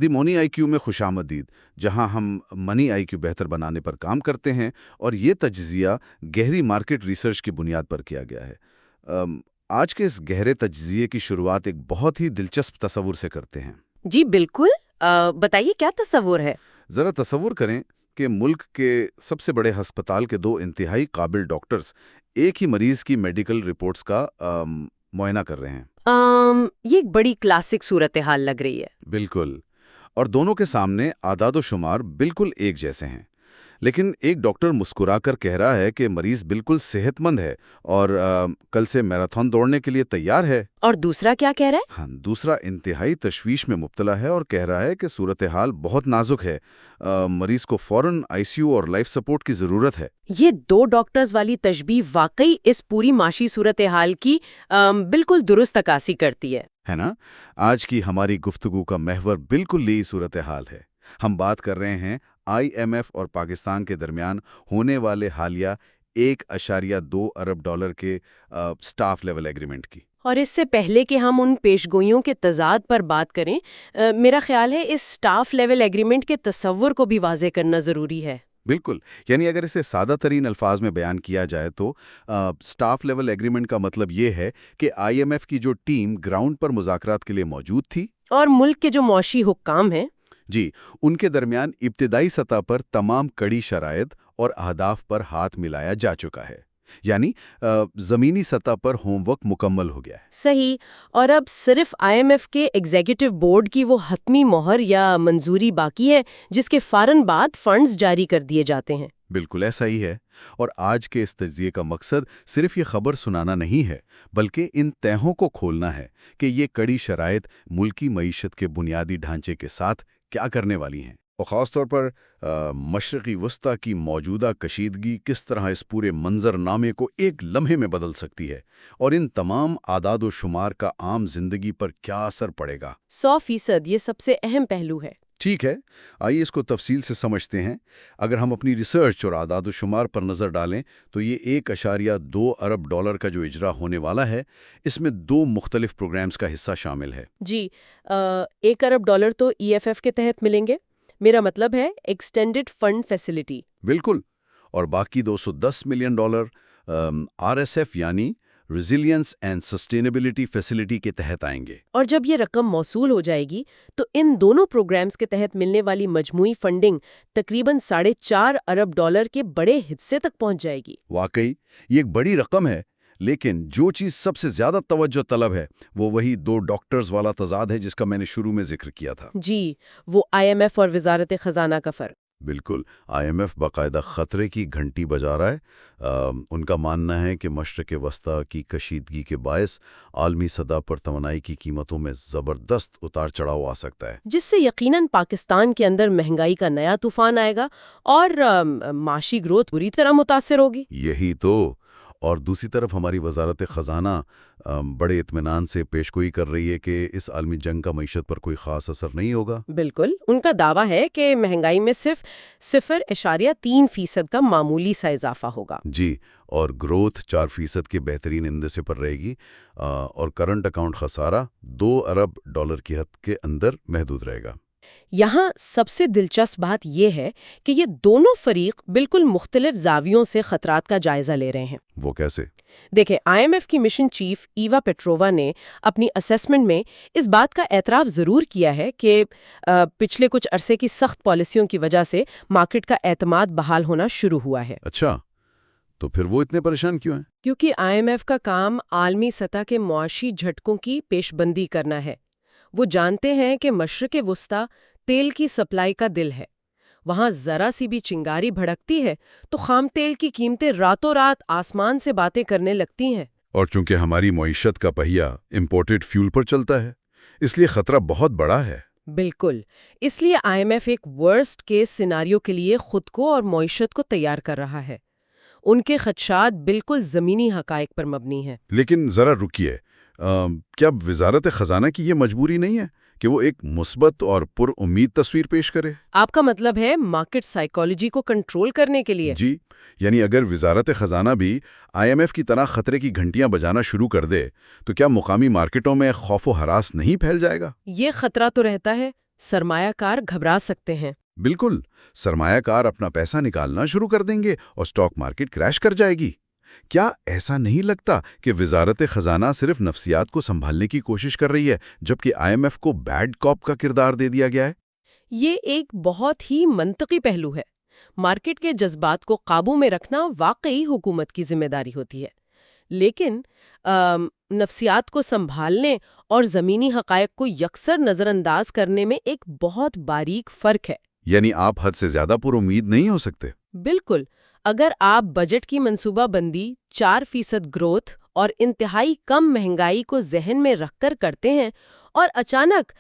دی مونی آئی کیو میں خوش آمدید، جہاں ہم منی آئی کیو بہتر بنانے پر کام کرتے ہیں، اور یہ تجزیہ گہری مارکیٹ ریسرچ کی بنیاد پر کیا گیا ہے۔ آج کے اس گہرے تجزیے کی شروعات ایک بہت ہی دلچسپ تصور سے کرتے ہیں۔ جی بالکل، بتائیے کیا تصور ہے؟ ذرا تصور کریں کہ ملک کے سب سے بڑے ہسپتال کے دو انتہائی قابل ڈاکٹرز ایک ہی مریض کی میڈیکل رپورٹس کا معائنہ کر رہے ہیں۔ یہ ایک بڑی کلاسک صورتحال لگ رہی ہے۔ بالکل، اور دونوں کے سامنے اعداد و شمار بالکل ایک جیسے ہیں، لیکن ایک ڈاکٹر مسکرا کر کہہ رہا ہے کہ مریض بالکل صحت مند ہے اور کل سے میراتھن دوڑنے کے لیے تیار ہے۔ اور دوسرا کیا کہہ رہا ہے؟ ہاں، دوسرا انتہائی تشویش میں مبتلا ہے اور کہہ رہا ہے کہ صورتحال بہت نازک ہے، مریض کو فوراً آئی سی یو اور لائف سپورٹ کی ضرورت ہے۔ یہ دو ڈاکٹرز والی تشبیہ واقعی اس پوری معاشی صورتحال کی بالکل درست عکاسی کرتی ہے نا؟ آج کی ہماری گفتگو کا محور بالکل یہی صورتحال ہے۔ ہم بات کر رہے ہیں IMF اور پاکستان کے درمیان ہونے والے حالیہ $1.2 ارب کے سٹاف لیول ایگریمنٹ کی۔ اور اس سے پہلے کہ ہم ان پیشگوئیوں کے تضاد پر بات کریں، میرا خیال ہے اس سٹاف لیول ایگریمنٹ کے تصور کو بھی واضح کرنا ضروری ہے۔ بالکل، یعنی اگر اسے سادہ ترین الفاظ میں بیان کیا جائے تو سٹاف لیول ایگریمنٹ کا مطلب یہ ہے کہ IMF کی جو ٹیم گراؤنڈ پر مذاکرات کے لیے موجود تھی اور ملک کے جو معاشی حکام ہیں، جی، ان کے درمیان ابتدائی سطح پر تمام کڑی شرائط اور اہداف پر ہاتھ ملایا جا چکا ہے، یعنی زمینی سطح پر ہوم ورک مکمل ہو گیا ہے۔ صحیح، اور اب صرف IMF کے ایگزیکٹو بورڈ کی وہ حتمی مہر یا منظوری باقی ہے جس کے فوراً بعد فنڈز جاری کر دیے جاتے ہیں۔ بالکل ایسا ہی ہے، اور آج کے اس تجزیے کا مقصد صرف یہ خبر سنانا نہیں ہے، بلکہ ان تہوں کو کھولنا ہے کہ یہ کڑی شرائط ملکی معیشت کے بنیادی ڈھانچے کے ساتھ کیا کرنے والی ہیں، اور خاص طور پر مشرقی وسطی کی موجودہ کشیدگی کس طرح اس پورے منظر نامے کو ایک لمحے میں بدل سکتی ہے، اور ان تمام اعداد و شمار کا عام زندگی پر کیا اثر پڑے گا۔ 100% یہ سب سے اہم پہلو ہے۔ ٹھیک ہے، آئیے اس کو تفصیل سے سمجھتے ہیں۔ اگر ہم اپنی ریسرچ اور اعداد و شمار پر نظر ڈالیں تو یہ $1.2 ارب کا جو اجرا ہونے والا ہے، اس میں 2 مختلف پروگرامز کا حصہ شامل ہے۔ جی، $1 ارب تو EFF کے تحت ملیں گے، میرا مطلب ہے ایکسٹینڈڈ فنڈ فیسلٹی۔ بالکل، اور باقی $210 ملین RSF یعنی ریزیلینس اینڈ سسٹینیبلٹی فیسلٹی کے تحت آئیں گے۔ اور جب یہ رقم موصول ہو جائے گی تو ان دونوں پروگرامز کے تحت ملنے والی مجموعی فنڈنگ تقریباً $4.5 ارب کے بڑے حصے تک پہنچ جائے گی۔ واقعی یہ ایک بڑی رقم ہے، لیکن جو چیز سب سے زیادہ توجہ طلب ہے وہ وہی 2 ڈاکٹرز والا تضاد ہے جس کا میں نے شروع میں ذکر کیا تھا۔ جی، وہ IMF اور وزارت خزانہ کا فرق۔ بالکل، IMF باقاعدہ خطرے کی گھنٹی بجا رہا ہے۔ ان کا ماننا ہے کہ مشرق وسطی کی کشیدگی کے باعث عالمی سطح پر توانائی کی قیمتوں میں زبردست اتار چڑھاؤ آ سکتا ہے، جس سے یقیناً پاکستان کے اندر مہنگائی کا نیا طوفان آئے گا اور معاشی گروتھ بری طرح متاثر ہوگی۔ یہی تو، اور دوسری طرف ہماری وزارت خزانہ بڑے اطمینان سے پیشگوئی کر رہی ہے کہ اس عالمی جنگ کا معیشت پر کوئی خاص اثر نہیں ہوگا۔ بالکل، ان کا دعویٰ ہے کہ مہنگائی میں صرف 0.3% کا معمولی سا اضافہ ہوگا۔ جی، اور گروتھ 4% کے بہترین اندازے پر رہے گی، اور کرنٹ اکاؤنٹ خسارہ $2 ارب کی حد کے اندر محدود رہے گا۔ یہاں سب سے دلچسپ بات یہ ہے کہ یہ دونوں فریق بالکل مختلف زاویوں سے خطرات کا جائزہ لے رہے ہیں۔ وہ کیسے؟ دیکھیں، IMF کی مشن چیف ایوا پیٹرووا نے اپنی اسیسمنٹ میں اس بات کا اعتراف ضرور کیا ہے کہ پچھلے کچھ عرصے کی سخت پالیسیوں کی وجہ سے مارکیٹ کا اعتماد بحال ہونا شروع ہوا ہے۔ اچھا، تو پھر وہ اتنے پریشان کیوں ہیں؟ کیونکہ IMF کا کام عالمی سطح کے معاشی جھٹکوں کی پیش بندی کرنا ہے۔ وہ جانتے ہیں کہ مشرق وسطی تیل کی سپلائی کا دل ہے، وہاں ذرا سی بھی چنگاری بھڑکتی ہے تو خام تیل کی قیمتیں راتوں رات آسمان سے باتیں کرنے لگتی ہیں۔ اور چونکہ ہماری معیشت کا پہیہ امپورٹڈ فیول پر چلتا ہے، اس لیے خطرہ بہت بڑا ہے۔ بالکل، اس لیے IMF ایک ورسٹ کیس سیناریو کے لیے خود کو اور معیشت کو تیار کر رہا ہے۔ ان کے خدشات بالکل زمینی حقائق پر مبنی ہیں۔ لیکن ذرا رکیے، کیا وزارت خزانہ کی یہ مجبوری نہیں ہے کہ وہ ایک مثبت اور پر امید تصویر پیش کرے؟ آپ کا مطلب ہے مارکیٹ سائیکالوجی کو کنٹرول کرنے کے لیے؟ جی، یعنی اگر وزارت خزانہ بھی IMF کی طرح خطرے کی گھنٹیاں بجانا شروع کر دے تو کیا مقامی مارکیٹوں میں خوف و ہراس نہیں پھیل جائے گا؟ یہ خطرہ تو رہتا ہے، سرمایہ کار گھبرا سکتے ہیں۔ بالکل، سرمایہ کار اپنا پیسہ نکالنا شروع کر دیں گے اور اسٹاک مارکیٹ کریش کر جائے گی۔ کیا ایسا نہیں لگتا کہ وزارت خزانہ صرف نفسیات کو سنبھالنے کی کوشش کر رہی ہے، جبکہ IMF کو بیڈ کاپ کا کردار دے دیا گیا ہے؟ یہ ایک بہت ہی منطقی پہلو ہے۔ مارکیٹ کے جذبات کو قابو میں رکھنا واقعی حکومت کی ذمہ داری ہوتی ہے، لیکن نفسیات کو سنبھالنے اور زمینی حقائق کو یکسر نظر انداز کرنے میں ایک بہت باریک فرق ہے۔ یعنی آپ حد سے زیادہ پر امید نہیں ہو سکتے؟ بالکل، اگر آپ بجٹ کی منصوبہ بندی 4% گروتھ اور انتہائی کم مہنگائی کو ذہن میں رکھ کر کرتے ہیں اور اچانک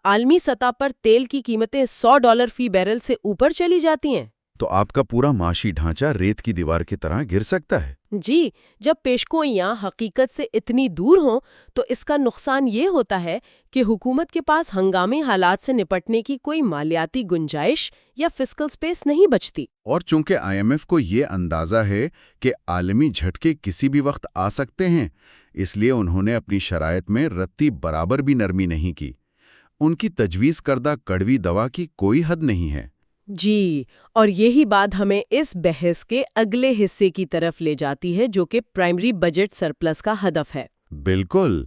عالمی سطح پر تیل کی قیمتیں $100 فی بیرل سے اوپر چلی جاتی ہیں، تو آپ کا پورا معاشی ڈھانچہ ریت کی دیوار کی طرح گر سکتا ہے۔ جی، جب پیشگوئیاں حقیقت سے اتنی دور ہوں تو اس کا نقصان یہ ہوتا ہے کہ حکومت کے پاس ہنگامی حالات سے نپٹنے کی کوئی مالیاتی گنجائش یا فسکل سپیس نہیں بچتی۔ اور چونکہ IMF کو یہ اندازہ ہے کہ عالمی جھٹکے کسی بھی وقت آ سکتے ہیں، اس لیے انہوں نے اپنی شرائط میں رتی برابر بھی نرمی نہیں کی۔ ان کی تجویز کردہ کڑوی دوا کی کوئی حد نہیں ہے۔ جی، اور یہی بات ہمیں اس بحث کے اگلے حصے کی طرف لے جاتی ہے جو کہ پرائمری بجٹ سرپلس کا ہدف ہے۔ بالکل،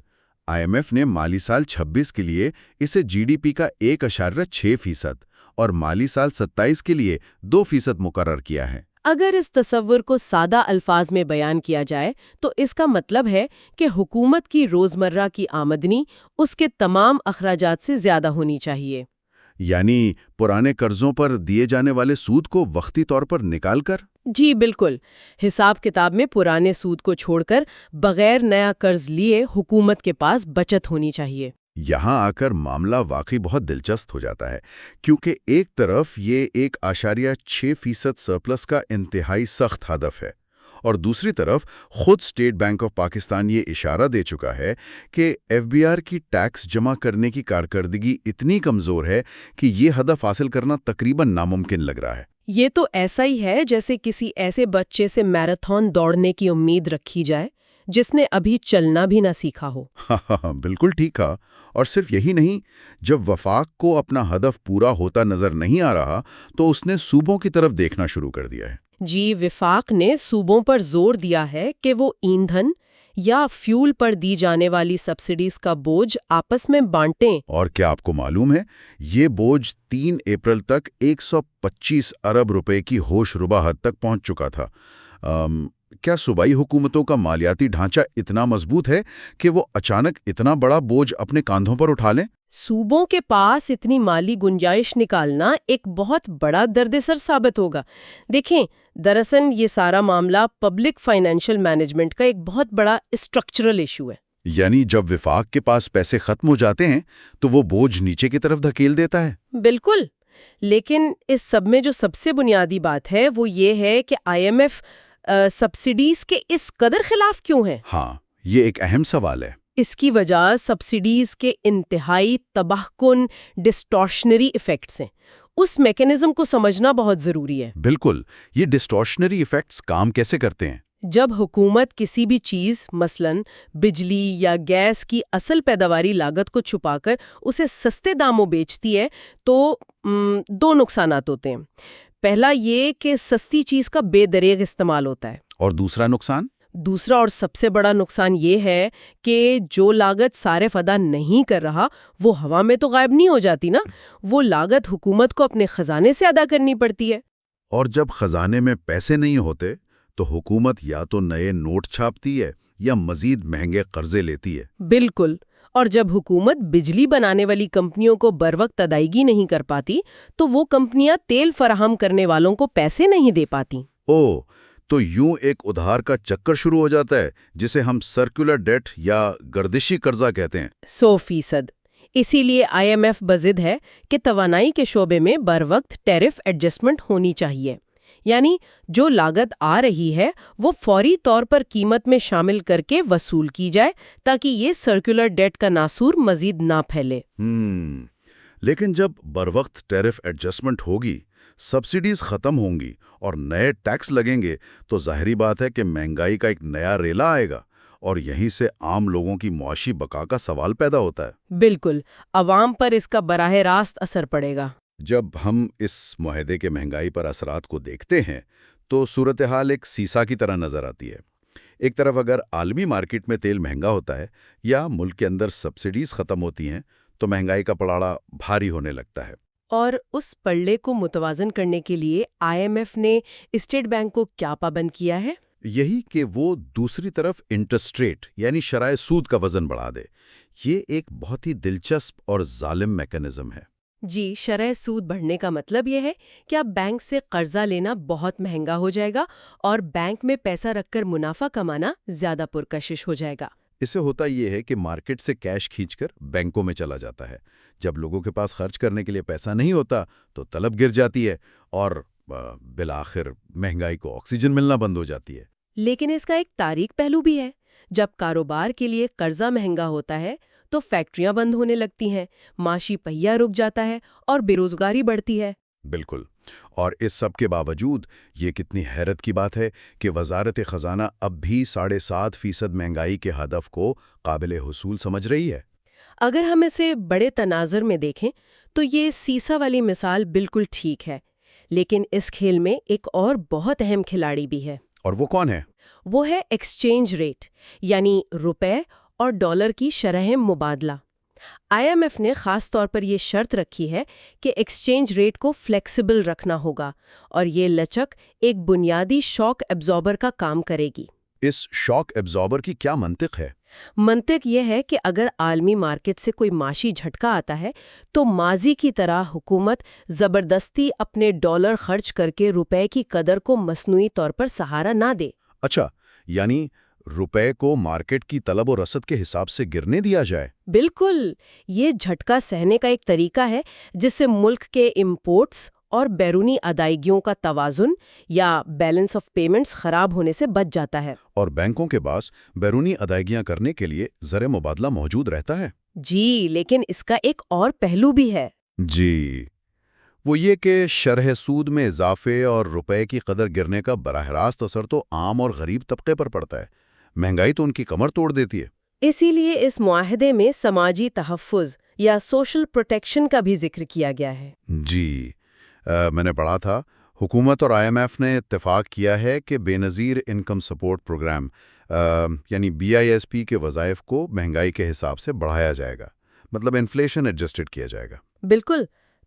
IMF نے مالی سال 26 کے لیے اسے GDP کا 1.6% اور مالی سال 27 کے لیے 2% مقرر کیا ہے۔ اگر اس تصور کو سادہ الفاظ میں بیان کیا جائے تو اس کا مطلب ہے کہ حکومت کی روزمرہ کی آمدنی اس کے تمام اخراجات سے زیادہ ہونی چاہیے۔ یعنی پرانے قرضوں پر دیے جانے والے سود کو وقتی طور پر نکال کر؟ جی بالکل، حساب کتاب میں پرانے سود کو چھوڑ کر بغیر نیا قرض لیے حکومت کے پاس بچت ہونی چاہیے۔ یہاں آ کر معاملہ واقعی بہت دلچسپ ہو جاتا ہے، کیونکہ ایک طرف یہ 1.6% سرپلس کا انتہائی سخت ہدف ہے، اور دوسری طرف خود اسٹیٹ بینک آف پاکستان یہ اشارہ دے چکا ہے کہ FBR کی ٹیکس جمع کرنے کی کارکردگی اتنی کمزور ہے کہ یہ ہدف حاصل کرنا تقریباً ناممکن لگ رہا ہے۔ یہ تو ایسا ہی ہے جیسے کسی ایسے بچے سے میراتھن دوڑنے کی امید رکھی جائے جس نے ابھی چلنا بھی نہ سیکھا ہو۔ ہاں بالکل ٹھیک کہا۔ اور صرف یہی نہیں، جب وفاق کو اپنا ہدف پورا ہوتا نظر نہیں آ رہا تو اس نے صوبوں کی طرف دیکھنا شروع کر دیا ہے۔ جی، وفاق نے صوبوں پر زور دیا ہے کہ وہ ایندھن یا فیول پر دی جانے والی سبسڈیز کا بوجھ آپس میں بانٹیں۔ اور کیا آپ کو معلوم ہے، یہ بوجھ 3 اپریل تک 125 ارب روپے کی ہوش ربا حد تک پہنچ چکا تھا۔ کیا صوبائی حکومتوں کا مالیاتی ڈھانچہ اتنا مضبوط ہے کہ وہ اچانک اتنا بڑا بوجھ اپنے کاندھوں پر اٹھا لیں؟ صوبوں کے پاس اتنی مالی گنجائش نکالنا ایک بہت بڑا دردسر ثابت ہوگا۔ دیکھیں، دراصل یہ سارا معاملہ پبلک فائنینشل مینجمنٹ کا ایک بہت بڑا اسٹرکچرل ایشو ہے۔ یعنی جب وفاق کے پاس پیسے ختم ہو جاتے ہیں تو وہ بوجھ نیچے کی طرف دھکیل دیتا ہے۔ بالکل، لیکن اس سب میں جو سب سے بنیادی بات ہے وہ یہ ہے کہ IMF سبسڈیز کے اس قدر خلاف کیوں ہے؟ ہاں، یہ ایک اہم سوال ہے۔ اس کی وجہ سبسڈیز کے انتہائی تباہ کن ڈسٹارشنری ایفیکٹس ہیں۔ اس میکینزم کو سمجھنا بہت ضروری ہے۔ بالکل، یہ ڈسٹارشنری ایفیکٹس کام کیسے کرتے ہیں؟ جب حکومت کسی بھی چیز مثلاً بجلی یا گیس کی اصل پیداواری لاگت کو چھپا کر اسے سستے داموں بیچتی ہے تو 2 نقصانات ہوتے ہیں۔ پہلا یہ کہ سستی چیز کا بے دریغ استعمال ہوتا ہے، اور دوسرا نقصان؟ دوسرا اور سب سے بڑا نقصان یہ ہے کہ جو لاگت صارف ادا نہیں کر رہا وہ ہوا میں تو غائب نہیں ہو جاتی نا، وہ لاگت حکومت کو اپنے خزانے سے ادا کرنی پڑتی ہے۔ اور جب خزانے میں پیسے نہیں ہوتے تو حکومت یا تو نئے نوٹ چھاپتی ہے یا مزید مہنگے قرضے لیتی ہے۔ بالکل، اور جب حکومت بجلی بنانے والی کمپنیوں کو بروقت ادائیگی نہیں کر پاتی تو وہ کمپنیاں تیل فراہم کرنے والوں کو پیسے نہیں دے پاتی۔ تو یوں ایک ادھار کا چکر شروع ہو جاتا ہے جسے ہم سرکولر ڈیٹ یا گردشی قرضہ کہتے ہیں۔ 100%۔ اسی لیے IMF بضد ہے کہ توانائی کے شعبے میں بروقت ٹیرف ایڈجسٹمنٹ ہونی چاہیے، یعنی جو لاگت آ رہی ہے وہ فوری طور پر قیمت میں شامل کر کے وصول کی جائے تاکہ یہ سرکولر ڈیٹ کا ناسور مزید نہ پھیلے۔ لیکن جب بروقت ٹیرف ایڈجسٹمنٹ ہوگی، سبسڈیز ختم ہوں گی اور نئے ٹیکس لگیں گے تو ظاہری بات ہے کہ مہنگائی کا ایک نیا ریلا آئے گا، اور یہیں سے عام لوگوں کی معاشی بقا کا سوال پیدا ہوتا ہے۔ بالکل، عوام پر اس کا براہ راست اثر پڑے گا۔ جب ہم اس معاہدے کے مہنگائی پر اثرات کو دیکھتے ہیں تو صورتحال ایک سیسا کی طرح نظر آتی ہے۔ ایک طرف اگر عالمی مارکیٹ میں تیل مہنگا ہوتا ہے یا ملک کے اندر سبسڈیز ختم ہوتی ہیں تو مہنگائی کا پڑاڑا بھاری ہونے لگتا ہے۔ اور اس پلڑے کو متوازن کرنے کے لیے آئی ایم ایف نے اسٹیٹ بینک کو کیا پابند کیا ہے؟ یہی کہ وہ دوسری طرف انٹرسٹ ریٹ یعنی شرح سود کا وزن بڑھا دے۔ یہ ایک بہت ہی دلچسپ اور ظالم میکانزم ہے۔ جی، شرح سود بڑھنے کا مطلب یہ ہے کہ اب بینک سے قرضہ لینا بہت مہنگا ہو جائے گا اور بینک میں پیسہ رکھ کر منافع کمانا زیادہ پرکشش ہو جائے گا۔ اس سے ہوتا یہ ہے کہ مارکیٹ سے کیش کھینچ کر بینکوں میں چلا جاتا ہے۔ جب لوگوں کے پاس خرچ کرنے کے لیے پیسہ نہیں ہوتا تو طلب گر جاتی ہے اور بالآخر مہنگائی کو آکسیجن ملنا بند ہو جاتی ہے۔ لیکن اس کا ایک تاریک پہلو بھی ہے۔ جب کاروبار کے لیے قرضہ مہنگا ہوتا ہے تو فیکٹریاں بند ہونے لگتی ہیں، معاشی پہیہ رک جاتا ہے اور بے روزگاری بڑھتی ہے۔ بالکل، اور اس سب کے باوجود یہ کتنی حیرت کی بات ہے کہ وزارت خزانہ اب بھی 7.5% مہنگائی کے ہدف کو قابل حصول سمجھ رہی ہے۔ اگر ہم اسے بڑے تناظر میں دیکھیں تو یہ سیسا والی مثال بالکل ٹھیک ہے، لیکن اس کھیل میں ایک اور بہت اہم کھلاڑی بھی ہے۔ اور وہ کون ہے؟ وہ ہے ایکسچینج ریٹ، یعنی روپے اور ڈالر کی شرح مبادلہ۔ آئی ایم ایف نے خاص طور پر یہ شرط رکھی ہے کہ ایکسچینج ریٹ کو فلیکسیبل رکھنا ہوگا اور یہ لچک ایک بنیادی شاک ایبزاربر کا کام کرے گی۔ اس شاک ایبزاربر کی کیا منطق ہے؟ منطق یہ ہے کہ اگر عالمی مارکیٹ سے کوئی معاشی جھٹکا آتا ہے تو ماضی کی طرح حکومت زبردستی اپنے ڈالر خرچ کر کے روپے کی قدر کو مصنوعی طور پر سہارا نہ دے۔ اچھا، یعنی روپے کو مارکیٹ کی طلب و رسد کے حساب سے گرنے دیا جائے۔ بالکل، یہ جھٹکا سہنے کا ایک طریقہ ہے جس سے ملک کے امپورٹس اور بیرونی ادائیگیوں کا توازن یا بیلنس آف پیمنٹس خراب ہونے سے بچ جاتا ہے۔ اور بینکوں کے پاس بیرونی ادائیگیاں کرنے کے لیے زر مبادلہ موجود رہتا ہے۔ جی، لیکن اس کا ایک اور پہلو بھی ہے۔ جی، وہ یہ کہ شرح سود میں اضافے اور روپے کی قدر گرنے کا براہ راست اثر تو عام اور غریب طبقے پر پڑتا ہے۔ مہنگائی تو ان کی کمر توڑ دیتی ہے۔ اسی لیے اس معاہدے میں سماجی تحفظ یا سوشل پروٹیکشن کا بھی ذکر کیا گیا ہے۔ جی، میں نے پڑھا تھا حکومت اور آئی ایم ایف نے اتفاق کیا ہے کہ بے نظیر انکم سپورٹ پروگرام یعنی BISP کے وظائف کو مہنگائی کے حساب سے بڑھایا جائے گا، مطلب انفلیشن ایڈجسٹڈ کیا جائے گا۔ بالکل،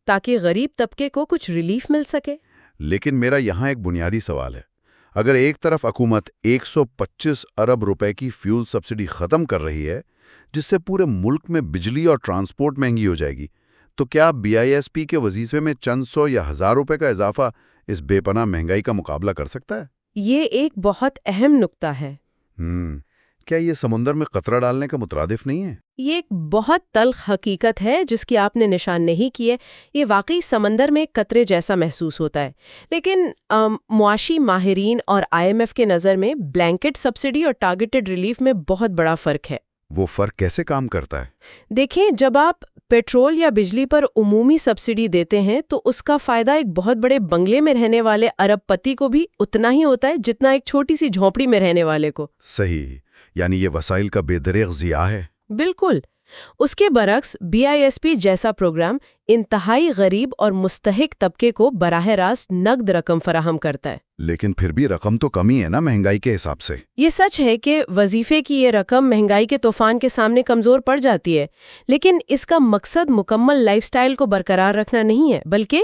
تاکہ غریب طبقے کو کچھ ریلیف مل سکے۔ لیکن میرا یہاں ایک بنیادی سوال ہے، اگر ایک طرف حکومت 125 ارب روپے کی فیول سبسڈی ختم کر رہی ہے جس سے پورے ملک میں بجلی اور ٹرانسپورٹ مہنگی ہو جائے گی، تو کیا BISP کے وظیفے میں چند سو یا ہزار روپے کا اضافہ اس بے پناہ مہنگائی کا مقابلہ کر سکتا ہے؟ یہ ایک بہت اہم نکتہ ہے۔ کیا یہ سمندر میں قطرہ ڈالنے کا مترادف نہیں ہے؟ یہ ایک بہت تلخ حقیقت ہے جس کی آپ نے نشان نہیں کی ہے۔ یہ واقعی سمندر میں قطرے جیسا محسوس ہوتا ہے، لیکن معاشی ماہرین اور IMF کے نظر میں بلینکٹ سبسڈی اور ٹارگیٹڈ ریلیف میں بہت بڑا فرق ہے۔ وہ فرق کیسے کام کرتا ہے؟ دیکھیں، جب آپ پیٹرول یا بجلی پر عمومی سبسڈی دیتے ہیں تو اس کا فائدہ ایک بہت بڑے بنگلے میں رہنے والے ارب پتی کو بھی اتنا ہی ہوتا ہے جتنا ایک چھوٹی سی جھونپڑی میں رہنے والے کو۔ صحیح، یعنی یہ وسائل کا بے دریغ ضیاع ہے۔ بالکل۔ اس کے برعکس BISP جیسا پروگرام انتہائی غریب اور مستحق طبقے کو براہ راست نقد رقم فراہم کرتا ہے۔ لیکن پھر بھی رقم تو کم ہی ہے نا مہنگائی کے حساب سے۔ یہ سچ ہے کہ وظیفے کی یہ رقم مہنگائی کے طوفان کے سامنے کمزور پڑ جاتی ہے، لیکن اس کا مقصد مکمل لائف سٹائل کو برقرار رکھنا نہیں ہے، بلکہ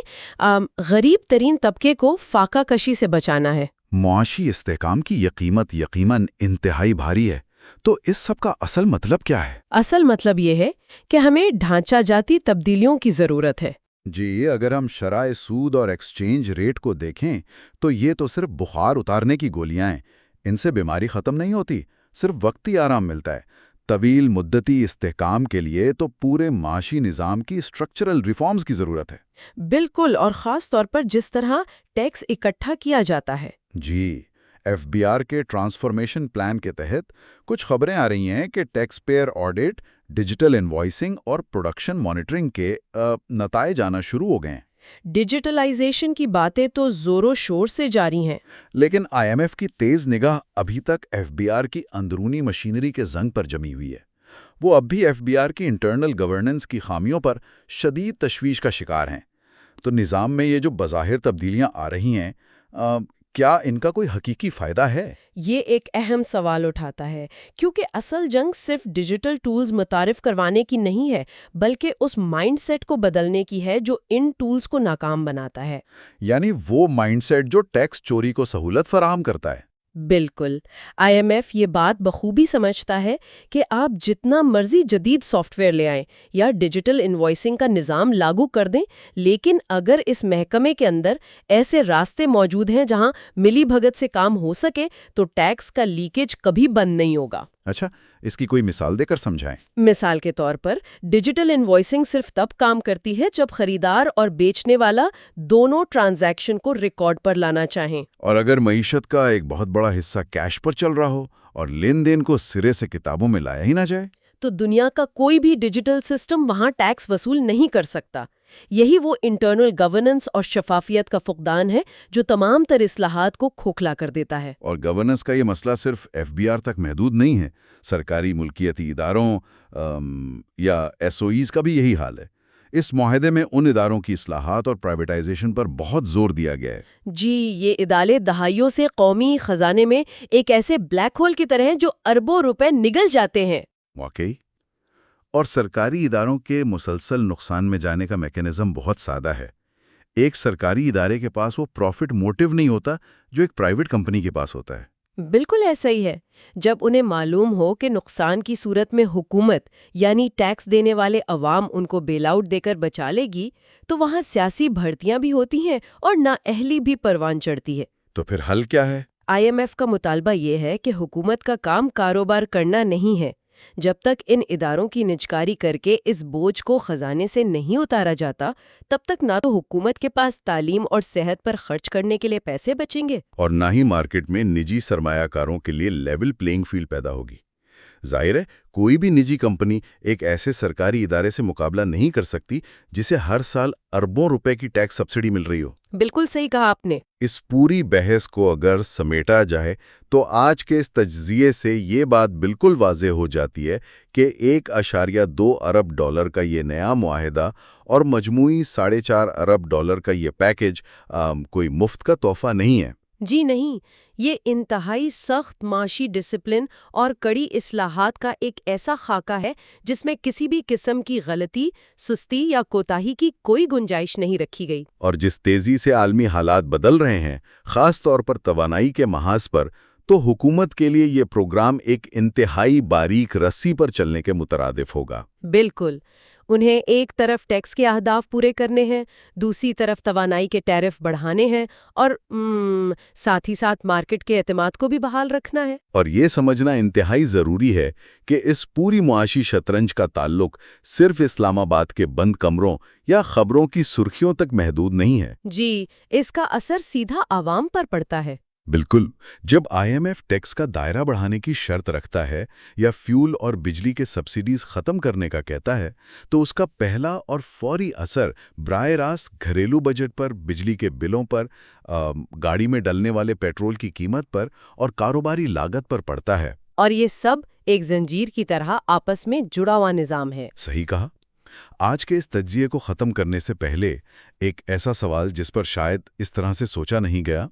غریب ترین طبقے کو فاقہ کشی سے بچانا ہے۔ معاشی استحکام کی یہ قیمت یقیناً انتہائی بھاری ہے، تو اس سب کا اصل مطلب کیا ہے؟ اصل مطلب یہ ہے کہ ہمیں ڈھانچہ جاتی تبدیلیوں کی ضرورت ہے۔ جی، اگر ہم شرح سود اور ایکسچینج ریٹ کو دیکھیں تو یہ تو صرف بخار اتارنے کی گولیاں ہیں۔ ان سے بیماری ختم نہیں ہوتی، صرف وقتی آرام ملتا ہے۔ طویل مدتی استحکام کے لیے تو پورے معاشی نظام کی اسٹرکچرل ریفارمز کی ضرورت ہے۔ بالکل، اور خاص طور پر جس طرح ٹیکس اکٹھا کیا جاتا ہے۔ جی، FBR کے ٹرانسفارمیشن پلان کے تحت کچھ خبریں آ رہی ہیں کہ taxpayer audit, digital invoicing اور پروڈکشن مانیٹرنگ کے نتائج آنا شروع ہو گئے ہیں۔ ڈیجیٹلائزیشن کی باتیں تو زور و شور سے جاری ہیں۔ لیکن IMF کی تیز نگاہ ابھی تک FBR کی اندرونی مشینری کے زنگ پر جمی ہوئی ہے۔ وہ اب بھی FBR کی انٹرنل گورننس کی خامیوں پر شدید تشویش کا شکار ہیں۔ تو نظام میں یہ جو بظاہر تبدیلیاں آ رہی ہیں، کیا ان کا کوئی حقیقی فائدہ ہے؟ یہ ایک اہم سوال اٹھاتا ہے، کیونکہ اصل جنگ صرف ڈیجیٹل ٹولز متعارف کروانے کی نہیں ہے، بلکہ اس مائنڈ سیٹ کو بدلنے کی ہے جو ان ٹولز کو ناکام بناتا ہے۔ یعنی وہ مائنڈ سیٹ جو ٹیکس چوری کو سہولت فراہم کرتا ہے۔ بالکل، IMF یہ بات بخوبی سمجھتا ہے کہ آپ جتنا مرضی جدید سافٹ ویئر لے آئیں یا ڈیجیٹل انوائسنگ کا نظام لاگو کر دیں، لیکن اگر اس محکمے کے اندر ایسے راستے موجود ہیں جہاں ملی بھگت سے کام ہو سکے تو ٹیکس کا لیکیج کبھی بند نہیں ہوگا۔ اچھا، اس کی کوئی مثال دے کر سمجھائیں۔ مثال کے طور پر ڈیجیٹل انوائسنگ صرف تب کام کرتی ہے جب خریدار اور بیچنے والا دونوں ٹرانزیکشن کو ریکارڈ پر لانا چاہیں۔ اور اگر معیشت کا ایک بہت بڑا حصہ کیش پر چل رہا ہو اور لین دین کو سرے سے کتابوں میں لایا ہی نہ جائے، تو دنیا کا کوئی بھی ڈیجیٹل سسٹم وہاں ٹیکس وصول نہیں کر سکتا۔ یہی وہ انٹرنل گورننس اور شفافیت کا فقدان ہے جو تمام تر اصلاحات کو کھوکھلا کر دیتا ہے۔ اور گورننس کا یہ مسئلہ صرف FBR تک محدود نہیں ہے، سرکاری ملکیتی اداروں یا SOEs کا بھی یہی حال ہے۔ اس معاہدے میں ان اداروں کی اصلاحات اور پرائیویٹائزیشن پر بہت زور دیا گیا ہے۔ جی، یہ ادارے دہائیوں سے قومی خزانے میں ایک ایسے بلیک ہول کی طرح ہیں جو اربوں روپے نگل جاتے ہیں۔ واقعی؟ اور سرکاری اداروں کے مسلسل نقصان میں جانے کا میکانزم بہت سادہ ہے۔ ایک سرکاری ادارے کے پاس وہ پروفٹ موٹیو نہیں ہوتا جو ایک پرائیویٹ کمپنی کے پاس ہوتا ہے۔ بالکل ایسا ہی ہے۔ جب انہیں معلوم ہو کہ نقصان کی صورت میں حکومت یعنی ٹیکس دینے والے عوام ان کو بیل آؤٹ دے کر بچا لے گی، تو وہاں سیاسی بھرتیاں بھی ہوتی ہیں اور نااہلی بھی پروان چڑھتی ہے۔ تو پھر حل کیا ہے؟ IMF کا مطالبہ یہ ہے کہ حکومت کا کام کاروبار کرنا نہیں ہے۔ جب تک ان اداروں کی نجکاری کر کے اس بوجھ کو خزانے سے نہیں اتارا جاتا، تب تک نہ تو حکومت کے پاس تعلیم اور صحت پر خرچ کرنے کے لیے پیسے بچیں گے، اور نہ ہی مارکیٹ میں نجی سرمایہ کاروں کے لیے لیول پلینگ فیلڈ پیدا ہوگی۔ ظاہر ہے، کوئی بھی نجی کمپنی ایک ایسے سرکاری ادارے سے مقابلہ نہیں کر سکتی جسے ہر سال اربوں روپے کی ٹیکس سبسڈی مل رہی ہو۔ بالکل صحیح کہا آپ نے۔ اس پوری بحث کو اگر سمیٹا جائے تو آج کے اس تجزیے سے یہ بات بالکل واضح ہو جاتی ہے کہ $1.2 ارب کا یہ نیا معاہدہ اور مجموعی $4.5 ارب کا یہ پیکج کوئی مفت کا تحفہ نہیں ہے۔ جی نہیں، یہ انتہائی سخت معاشی ڈسپلن اور کڑی اصلاحات کا ایک ایسا خاکہ ہے جس میں کسی بھی قسم کی غلطی، سستی یا کوتاہی کی کوئی گنجائش نہیں رکھی گئی۔ اور جس تیزی سے عالمی حالات بدل رہے ہیں، خاص طور پر توانائی کے محاذ پر، تو حکومت کے لیے یہ پروگرام ایک انتہائی باریک رسی پر چلنے کے مترادف ہوگا۔ بالکل، انہیں ایک طرف ٹیکس کے اہداف پورے کرنے ہیں، دوسری طرف توانائی کے ٹیرف بڑھانے ہیں، اور ساتھ ہی ساتھ مارکیٹ کے اعتماد کو بھی بحال رکھنا ہے۔ اور یہ سمجھنا انتہائی ضروری ہے کہ اس پوری معاشی شطرنج کا تعلق صرف اسلام آباد کے بند کمروں یا خبروں کی سرخیوں تک محدود نہیں ہے۔ جی، اس کا اثر سیدھا عوام پر پڑتا ہے۔ بالکل، جب IMF ٹیکس کا دائرہ بڑھانے کی شرط رکھتا ہے یا فیول اور بجلی کے سبسڈیز ختم کرنے کا کہتا ہے، تو اس کا پہلا اور فوری اثر براہ راست گھریلو بجٹ پر، بجلی کے بلوں پر، گاڑی میں ڈلنے والے پیٹرول کی قیمت پر اور کاروباری لاگت پر پڑتا ہے۔ اور یہ سب ایک زنجیر کی طرح آپس میں جڑا ہوا نظام ہے۔ صحیح کہا۔ آج کے اس تجزیے کو ختم کرنے سے پہلے ایک ایسا سوال جس پر شاید اس طرح سے سوچا نہیں گیا: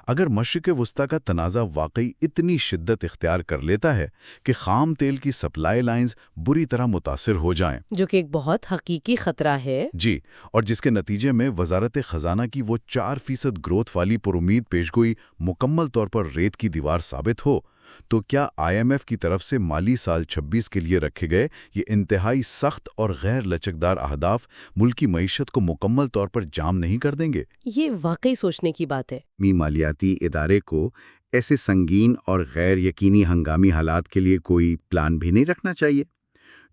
اگر مشرق وسطیٰ کا تنازع واقعی اتنی شدت اختیار کر لیتا ہے کہ خام تیل کی سپلائی لائنز بری طرح متاثر ہو جائیں، جو کہ ایک بہت حقیقی خطرہ ہے، جی، اور جس کے نتیجے میں وزارت خزانہ کی وہ 4% گروتھ والی پرامید پیشگوئی مکمل طور پر ریت کی دیوار ثابت ہو، تو کیا IMF کی طرف سے مالی سال 26 کے لیے رکھے گئے یہ انتہائی سخت اور غیر لچکدار اہداف ملکی معیشت کو مکمل طور پر جام نہیں کر دیں گے؟ یہ واقعی سوچنے کی بات ہے۔ مالیاتی ادارے کو ایسے سنگین اور غیر یقینی ہنگامی حالات کے لیے کوئی پلان بھی نہیں رکھنا چاہیے،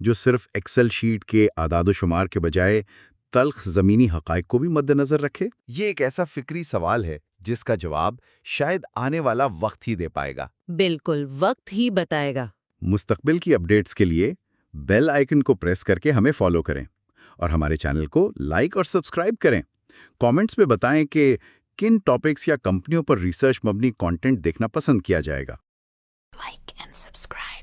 جو صرف ایکسل شیٹ کے اعداد و شمار کے بجائے تلخ زمینی حقائق کو بھی مد نظر رکھے؟ یہ ایک ایسا فکری سوال ہے جس کا جواب شاید آنے والا وقت ہی دے پائے گا۔ بالکل، وقت ہی بتائے گا۔ مستقبل کی اپڈیٹس کے لیے بیل آئیکن کو پریس کر کے ہمیں فالو کریں اور ہمارے چینل کو لائک اور سبسکرائب کریں۔ کامنٹس میں بتائیں کہ کن ٹاپکس یا کمپنیوں پر ریسرچ مبنی کانٹینٹ دیکھنا پسند کیا جائے گا۔ Like and subscribe.